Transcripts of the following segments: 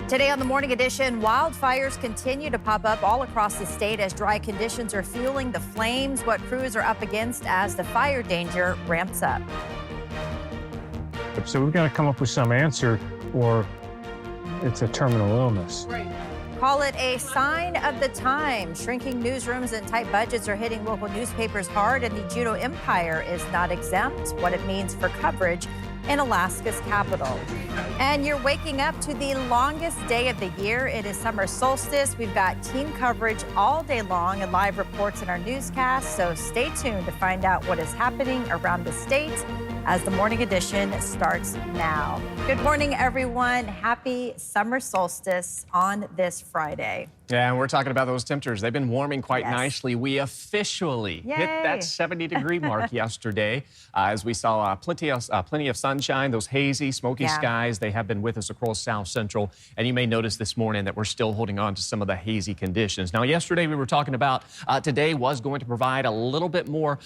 Today on the Morning Edition, wildfires continue to pop up all across the state as dry conditions are fueling the flames, what crews are up against as the fire danger ramps up. So we've got to come up with some answer, or it's a terminal illness. Right. Call it a sign of the time. Shrinking newsrooms and tight budgets are hitting local newspapers hard, and the Juneau Empire is not exempt. What it means for coverage in Alaska's capital. And you're waking up to the longest day of the year. It is Summer Solstice. We've got team coverage all day long and live reports in our newscast. So stay tuned to find out what is happening around the state as the Morning Edition starts now. Good morning, everyone. Happy Summer Solstice on this Friday. Yeah, and we're talking about those temperatures. They've been warming quite nicely. We officially hit that 70-degree mark yesterday as we saw plenty of sunshine, those hazy, smoky skies. They have been with us across South Central. And you may notice this morning that we're still holding on to some of the hazy conditions. Now, yesterday we were talking about today was going to provide a little bit more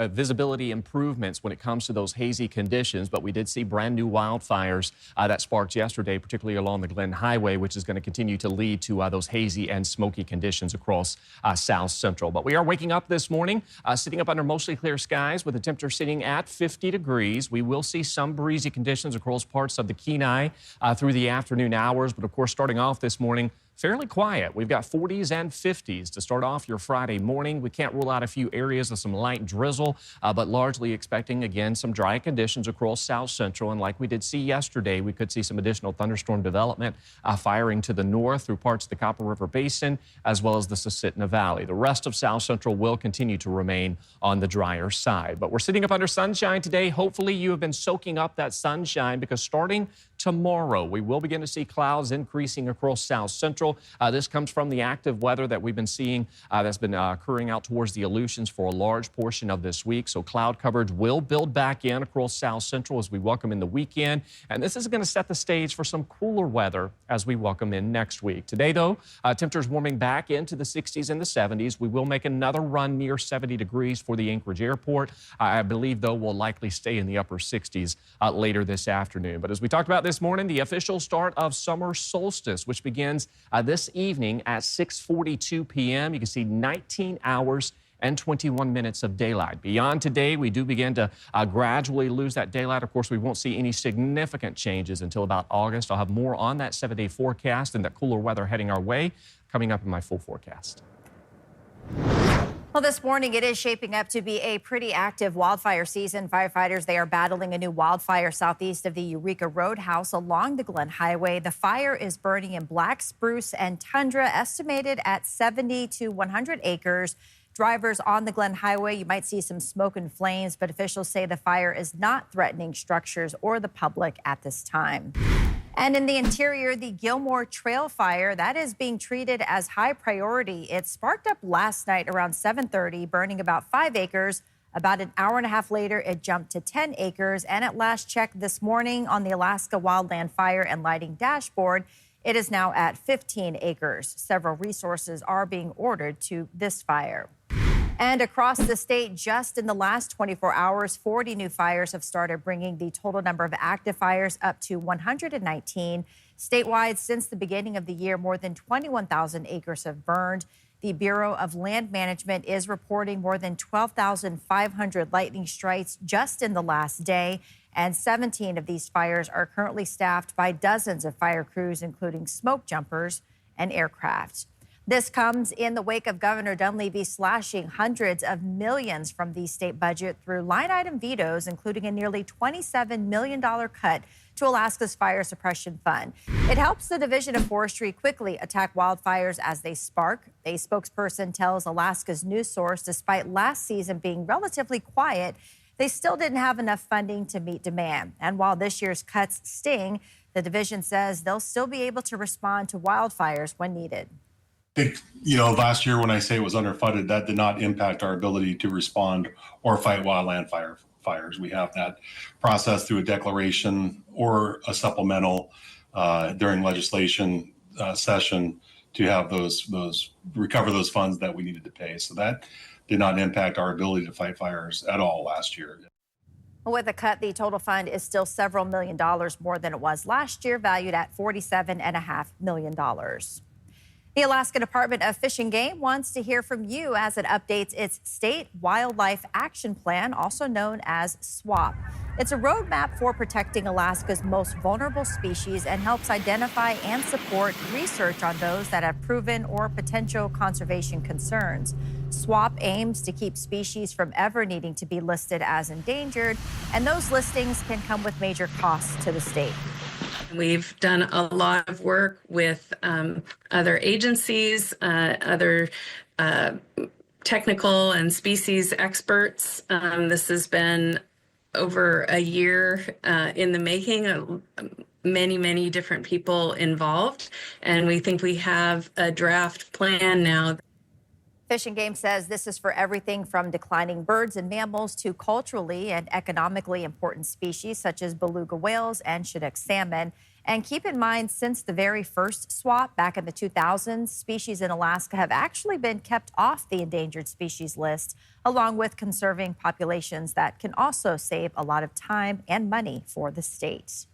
visibility improvements when it comes to those hazy conditions. But we did see brand new wildfires that sparked yesterday, particularly along the Glen Highway, which is going to continue to lead to those hazy and smoky conditions across South Central. But we are waking up this morning, sitting up under mostly clear skies with the temperature sitting at 50 degrees. We will see some breezy conditions across parts of the Kenai through the afternoon hours. But of course, starting off this morning, fairly quiet. We've got 40s and 50s to start off your Friday morning. We can't rule out a few areas of some light drizzle, but largely expecting, again, some dry conditions across South Central. And like we did see yesterday, we could see some additional thunderstorm development firing to the north through parts of the Copper River Basin, as well as the Susitna Valley. The rest of South Central will continue to remain on the drier side. But we're sitting up under sunshine today. Hopefully you have been soaking up that sunshine, because starting tomorrow, we will begin to see clouds increasing across South Central. This comes from the active weather that we've been seeing that's been occurring out towards the Aleutians for a large portion of this week. So cloud coverage will build back in across South Central as we welcome in the weekend. And this is going to set the stage for some cooler weather as we welcome in next week. Today, though, temperatures warming back into the 60s and the 70s. We will make another run near 70 degrees for the Anchorage airport. I believe, though, we'll likely stay in the upper 60s later this afternoon. But as we talked about this morning, the official start of Summer Solstice, which begins this evening at 6:42 p.m. You can see 19 hours and 21 minutes of daylight. Beyond today, we do begin to gradually lose that daylight. Of course, we won't see any significant changes until about August. I'll have more on that 7-day forecast and that cooler weather heading our way coming up in my full forecast. Well, this morning it is shaping up to be a pretty active wildfire season. Firefighters, they are battling a new wildfire southeast of the Eureka Roadhouse along the Glen Highway. The fire is burning in black spruce and tundra, estimated at 70 to 100 acres. Drivers on the Glen Highway, you might see some smoke and flames, but officials say the fire is not threatening structures or the public at this time. And in the interior, the Gilmore Trail fire, that is being treated as high priority. It sparked up last night around 7:30, burning about 5 acres. About an hour and a half later, it jumped to 10 acres. And at last check this morning on the Alaska Wildland Fire and Lighting dashboard, it is now at 15 acres. Several resources are being ordered to this fire. And across the state, just in the last 24 hours, 40 new fires have started, bringing the total number of active fires up to 119. Statewide, since the beginning of the year, more than 21,000 acres have burned. The Bureau of Land Management is reporting more than 12,500 lightning strikes just in the last day. And 17 of these fires are currently staffed by dozens of fire crews, including smoke jumpers and aircraft. This comes in the wake of Governor Dunleavy slashing hundreds of millions from the state budget through line item vetoes, including a nearly $27 million cut to Alaska's Fire Suppression Fund. It helps the Division of Forestry quickly attack wildfires as they spark. A spokesperson tells Alaska's news source, despite last season being relatively quiet, they still didn't have enough funding to meet demand. And while this year's cuts sting, the division says they'll still be able to respond to wildfires when needed. I think, last year when I say it was underfunded, that did not impact our ability to respond or fight wildland fires. We have that process through a declaration or a supplemental during legislation session to have those recover those funds that we needed to pay. So that did not impact our ability to fight fires at all last year. With a cut, the total fund is still several $1 million more than it was last year, valued at $47.5 million. The Alaska Department of Fish and Game wants to hear from you as it updates its State Wildlife Action Plan, also known as SWAP. It's a roadmap for protecting Alaska's most vulnerable species and helps identify and support research on those that have proven or potential conservation concerns. SWAP aims to keep species from ever needing to be listed as endangered, and those listings can come with major costs to the state. We've done a lot of work with other agencies, other technical and species experts. This has been over a year in the making, many different people involved, and we think we have a draft plan now. Fish and Game says this is for everything from declining birds and mammals to culturally and economically important species such as beluga whales and Chinook salmon. And keep in mind, since the very first swap back in the 2000s, species in Alaska have actually been kept off the endangered species list, along with conserving populations that can also save a lot of time and money for the state.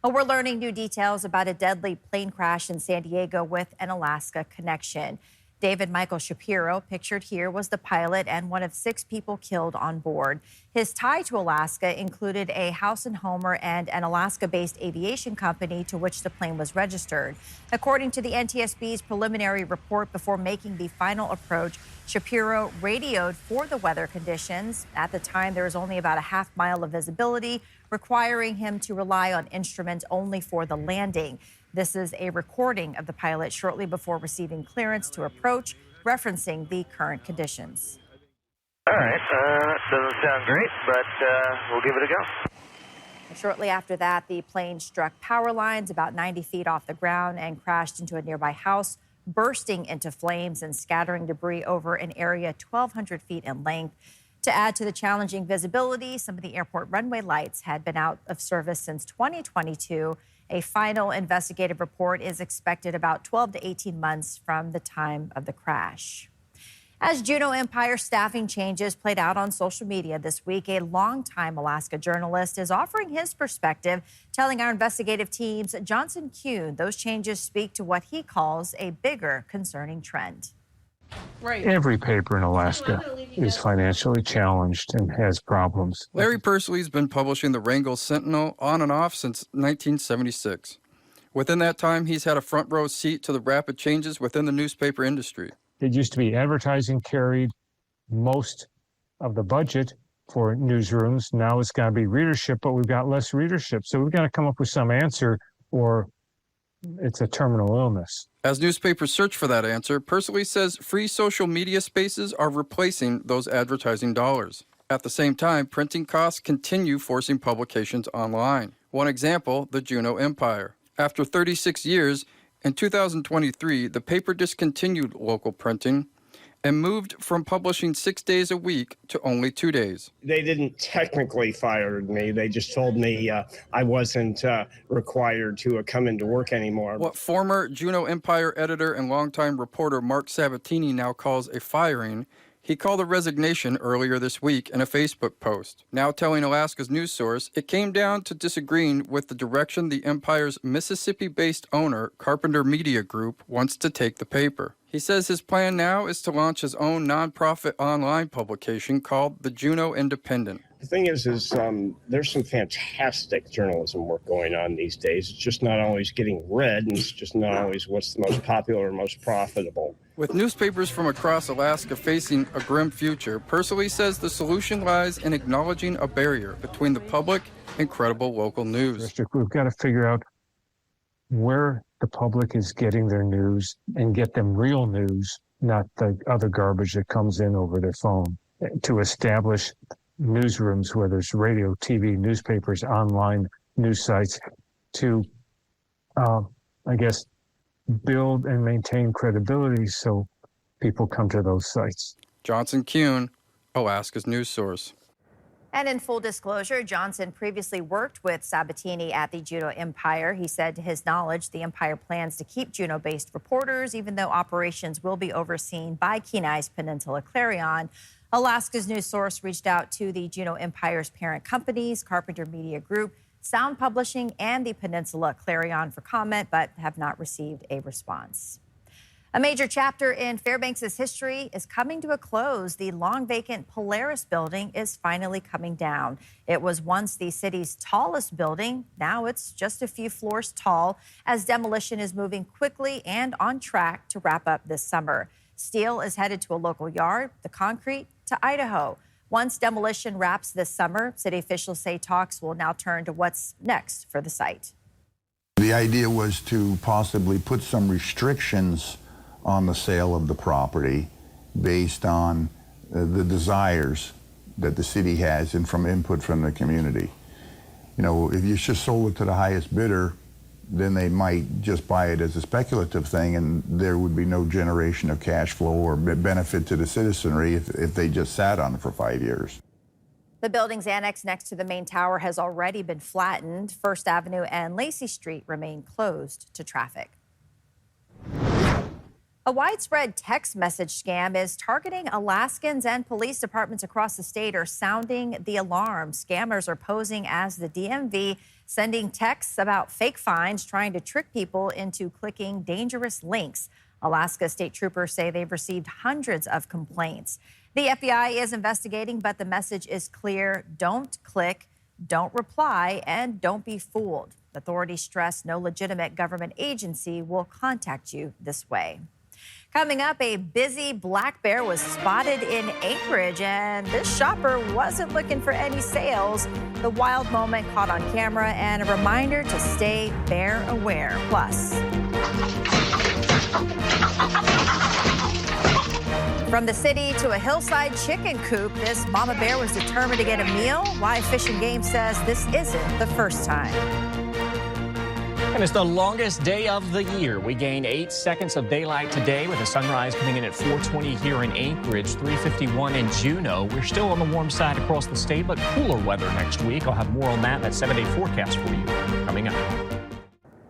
We're learning new details about a deadly plane crash in San Diego with an Alaska connection. David Michael Shapiro, pictured here, was the pilot and one of 6 people killed on board. His tie to Alaska included a house and homer and an Alaska-based aviation company to which the plane was registered. According to the NTSB's preliminary report, before making the final approach, Shapiro radioed for the weather conditions. At the time, there was only about a half-mile of visibility, requiring him to rely on instruments only for the landing. This is a recording of the pilot shortly before receiving clearance to approach, referencing the current conditions. All right, doesn't sound great, but we'll give it a go. Shortly after that, the plane struck power lines about 90 feet off the ground and crashed into a nearby house, bursting into flames and scattering debris over an area 1,200 feet in length. To add to the challenging visibility, some of the airport runway lights had been out of service since 2022. A final investigative report is expected about 12 to 18 months from the time of the crash. As Juneau Empire staffing changes played out on social media this week, a longtime Alaska journalist is offering his perspective, telling our investigative teams, Johnson Kuhn, those changes speak to what he calls a bigger concerning trend. Right. Every paper in Alaska is financially challenged and has problems. Larry Pursley's been publishing the Wrangell Sentinel on and off since 1976. Within that time, he's had a front row seat to the rapid changes within the newspaper industry. It used to be advertising carried most of the budget for newsrooms. Now it's got to be readership, but we've got less readership. So we've got to come up with some answer, or it's a terminal illness. As newspapers search for that answer, Pursley says free social media spaces are replacing those advertising dollars. At the same time, printing costs continue forcing publications online. One example, the Juneau Empire. After 36 years, in 2023, the paper discontinued local printing and moved from publishing 6 days a week to only 2 days. They didn't technically fire me. They just told me I wasn't required to come into work anymore. What former Juneau Empire editor and longtime reporter Mark Sabatini now calls a firing, he called a resignation earlier this week in a Facebook post. Now telling Alaska's news source, it came down to disagreeing with the direction the Empire's Mississippi-based owner, Carpenter Media Group, wants to take the paper. He says his plan now is to launch his own nonprofit online publication called the Juneau Independent. The thing is there's some fantastic journalism work going on these days. It's just not always getting read, and it's just not always what's the most popular or most profitable. With newspapers from across Alaska facing a grim future, Pursley says the solution lies in acknowledging a barrier between the public and credible local news. We've got to figure out where the public is getting their news and get them real news, not the other garbage that comes in over their phone. To establish newsrooms, whether it's radio, TV, newspapers, online news sites, to, build and maintain credibility so people come to those sites. Johnson Kuhn, Alaska's news source. And in full disclosure, Johnson previously worked with Sabatini at the Juneau Empire. He said to his knowledge, the Empire plans to keep Juneau-based reporters, even though operations will be overseen by Kenai's Peninsula Clarion. Alaska's news source reached out to the Juneau Empire's parent companies, Carpenter Media Group, Sound Publishing, and the Peninsula Clarion for comment, but have not received a response. A major chapter in Fairbanks' history is coming to a close. The long vacant Polaris building is finally coming down. It was once the city's tallest building. Now it's just a few floors tall as demolition is moving quickly and on track to wrap up this summer. Steel is headed to a local yard, the concrete to Idaho. Once demolition wraps this summer, city officials say talks will now turn to what's next for the site. The idea was to possibly put some restrictions on the sale of the property based on the desires that the city has and from input from the community. You know, if you just sold it to the highest bidder, then they might just buy it as a speculative thing and there would be no generation of cash flow or benefit to the citizenry if they just sat on it for 5 years. The building's annex next to the main tower has already been flattened. First Avenue and Lacey Street remain closed to traffic. A widespread text message scam is targeting Alaskans, and police departments across the state are sounding the alarm. Scammers are posing as the DMV, sending texts about fake fines, trying to trick people into clicking dangerous links. Alaska state troopers say they've received hundreds of complaints. The FBI is investigating, but the message is clear: don't click, don't reply, and don't be fooled. Authorities stress no legitimate government agency will contact you this way. Coming up, a busy black bear was spotted in Anchorage, and this shopper wasn't looking for any sales. The wild moment caught on camera, and a reminder to stay bear aware. Plus, from the city to a hillside chicken coop, this mama bear was determined to get a meal. Live Fish and Game says this isn't the first time. And it's the longest day of the year. We gain 8 seconds of daylight today with the sunrise coming in at 4:20 here in Anchorage, 3:51 in Juneau. We're still on the warm side across the state, but cooler weather next week. I'll have more on that 7-day forecast for you coming up.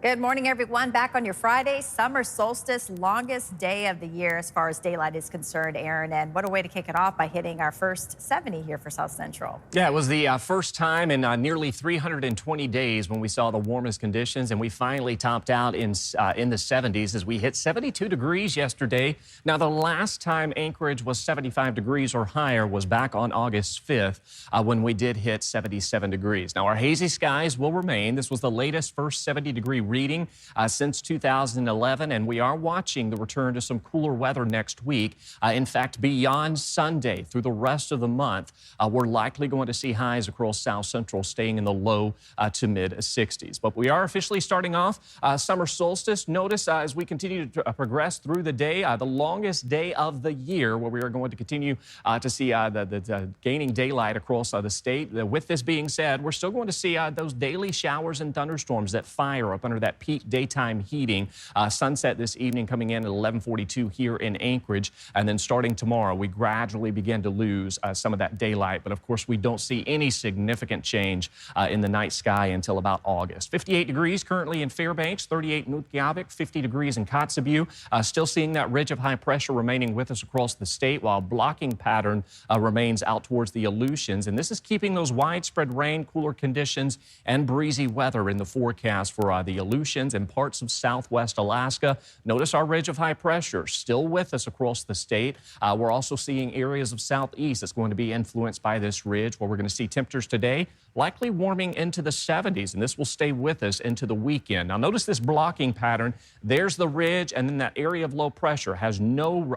Good morning, everyone. Back on your Friday, summer solstice, longest day of the year as far as daylight is concerned, Aaron. And what a way to kick it off by hitting our first 70 here for South Central. Yeah, it was the first time in nearly 320 days when we saw the warmest conditions, and we finally topped out in the 70s as we hit 72 degrees yesterday. Now, the last time Anchorage was 75 degrees or higher was back on August 5th when we did hit 77 degrees. Now, our hazy skies will remain. This was the latest first 70-degree reading since 2011, and we are watching the return to some cooler weather next week. In fact, beyond Sunday through the rest of the month, we're likely going to see highs across South Central staying in the low to mid 60s. But we are officially starting off summer solstice. Notice as we continue to progress through the day, the longest day of the year, where we are going to continue to see the gaining daylight across the state. With this being said, we're still going to see those daily showers and thunderstorms that fire up under that peak daytime heating. Sunset this evening coming in at 11:42 here in Anchorage, and then starting tomorrow we gradually begin to lose some of that daylight, but of course we don't see any significant change in the night sky until about August. 58 degrees currently in Fairbanks, 38 in Utqiagvik, 50 degrees in Kotzebue. Still seeing that ridge of high pressure remaining with us across the state, while blocking pattern remains out towards the Aleutians, and this is keeping those widespread rain, cooler conditions, and breezy weather in the forecast for the Aleutians and parts of southwest Alaska. Notice our ridge of high pressure still with us across the state. We're also seeing areas of southeast that's going to be influenced by this ridge, where we're going to see temperatures today likely warming into the 70s, and this will stay with us into the weekend. Now, notice this blocking pattern. There's the ridge, and then that area of low pressure has no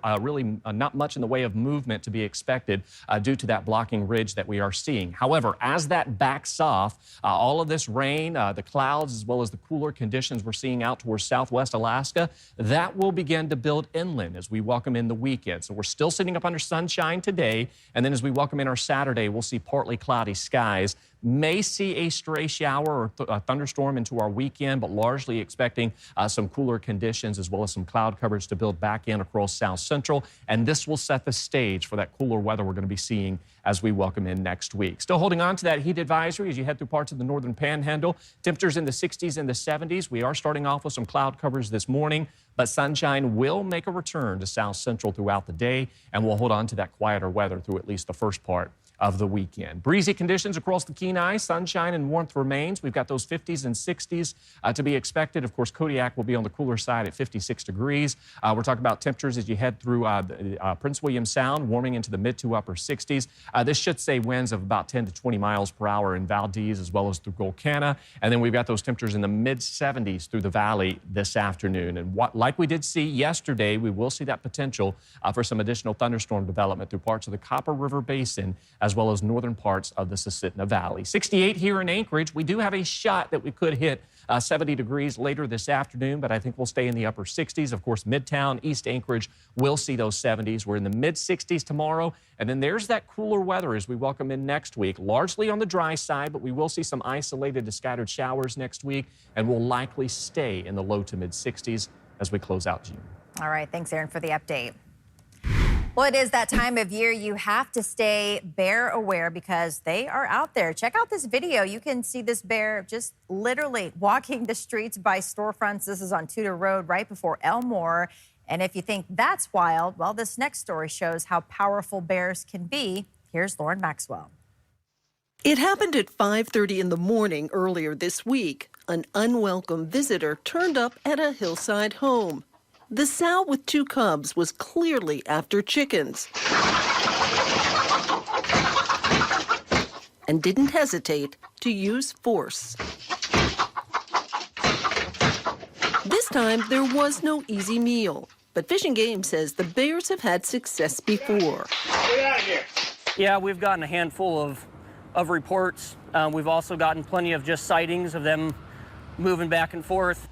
not much in the way of movement to be expected due to that blocking ridge that we are seeing. However, as that backs off, all of this rain, the clouds, as well as the cooler conditions we're seeing out towards southwest Alaska, that will begin to build inland as we welcome in the weekend. So we're still sitting up under sunshine today, and then as we welcome in our Saturday, we'll see partly cloudy skies. May see a stray shower or a thunderstorm into our weekend, but largely expecting some cooler conditions as well as some cloud coverage to build back in across South Central. And this will set the stage for that cooler weather we're going to be seeing as we welcome in next week. Still holding on to that heat advisory as you head through parts of the northern panhandle. Temperatures in the 60s and the 70s. We are starting off with some cloud coverage this morning, but sunshine will make a return to South Central throughout the day, and we'll hold on to that quieter weather through at least the first part of the weekend. Breezy conditions across the Kenai. Sunshine and warmth remains. We've got those 50s and 60s to be expected. Of course, Kodiak will be on the cooler side at 56 degrees. We're talking about temperatures as you head through Prince William Sound, warming into the mid to upper 60s. This should say winds of about 10 to 20 miles per hour in Valdez as well as through Golcana. And then we've got those temperatures in the mid 70s through the valley this afternoon. And like we did see yesterday, we will see that potential for some additional thunderstorm development through parts of the Copper River Basin as well as northern parts of the Susitna Valley. 68 here in Anchorage. We do have a shot that we could hit 70 degrees later this afternoon, but I think we'll stay in the upper 60s. Of course, Midtown, East Anchorage will see those 70s. We're in the mid 60s tomorrow, and then there's that cooler weather as we welcome in next week, largely on the dry side, but we will see some isolated to scattered showers next week, and we'll likely stay in the low to mid 60s as we close out June. All right, thanks, Aaron, for the update. Well, it is that time of year you have to stay bear aware because they are out there. Check out this video. You can see this bear just literally walking the streets by storefronts. This is on Tudor Road right before Elmore. And if you think that's wild, well, this next story shows how powerful bears can be. Here's Lauren Maxwell. It happened at 5:30 in the morning earlier this week. An unwelcome visitor turned up at a hillside home. The sow with 2 cubs was clearly after chickens and didn't hesitate to use force. This time, there was no easy meal, but Fish and Game says the bears have had success before. Get out of here. Yeah, we've gotten a handful of reports. We've also gotten plenty of just sightings of them moving back and forth.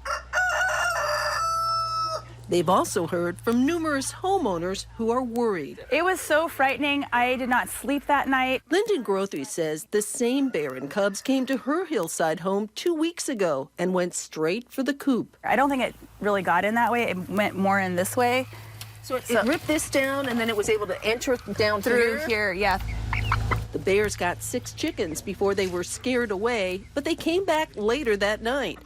They've also heard from numerous homeowners who are worried. It was so frightening. I did not sleep that night. Lyndon Grothry says the same bear and cubs came to her hillside home 2 weeks ago and went straight for the coop. I don't think it really got in that way. It went more in this way. So it ripped this down and then it was able to enter down Through here, yeah. The bears got 6 chickens before they were scared away, but they came back later that night.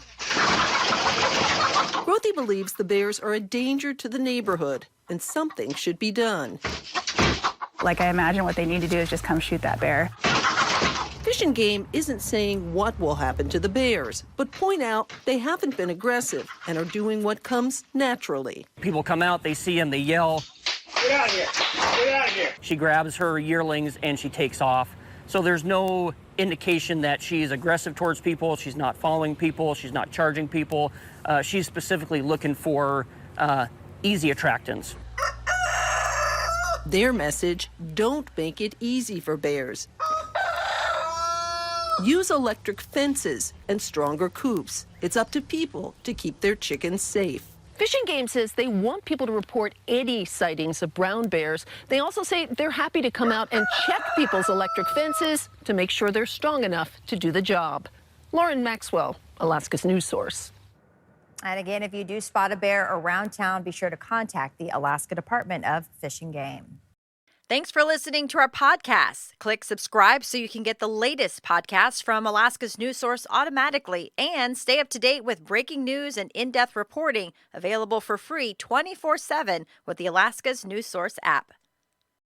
Grothy believes the bears are a danger to the neighborhood and something should be done. Like, I imagine what they need to do is just come shoot that bear. Fish and Game isn't saying what will happen to the bears, but point out they haven't been aggressive and are doing what comes naturally. People come out, they see him, they yell. Get out of here! Get out of here! She grabs her yearlings and she takes off. So there's no indication that she's aggressive towards people, she's not following people, she's not charging people. She's specifically looking for easy attractants. Their message, don't make it easy for bears. Use electric fences and stronger coops. It's up to people to keep their chickens safe. Fish and Game says they want people to report any sightings of brown bears. They also say they're happy to come out and check people's electric fences to make sure they're strong enough to do the job. Lauren Maxwell, Alaska's news source. And again, if you do spot a bear around town, be sure to contact the Alaska Department of Fish and Game. Thanks for listening to our podcast. Click subscribe so you can get the latest podcasts from Alaska's news source automatically and stay up to date with breaking news and in-depth reporting available for free 24/7 with the Alaska's news source app.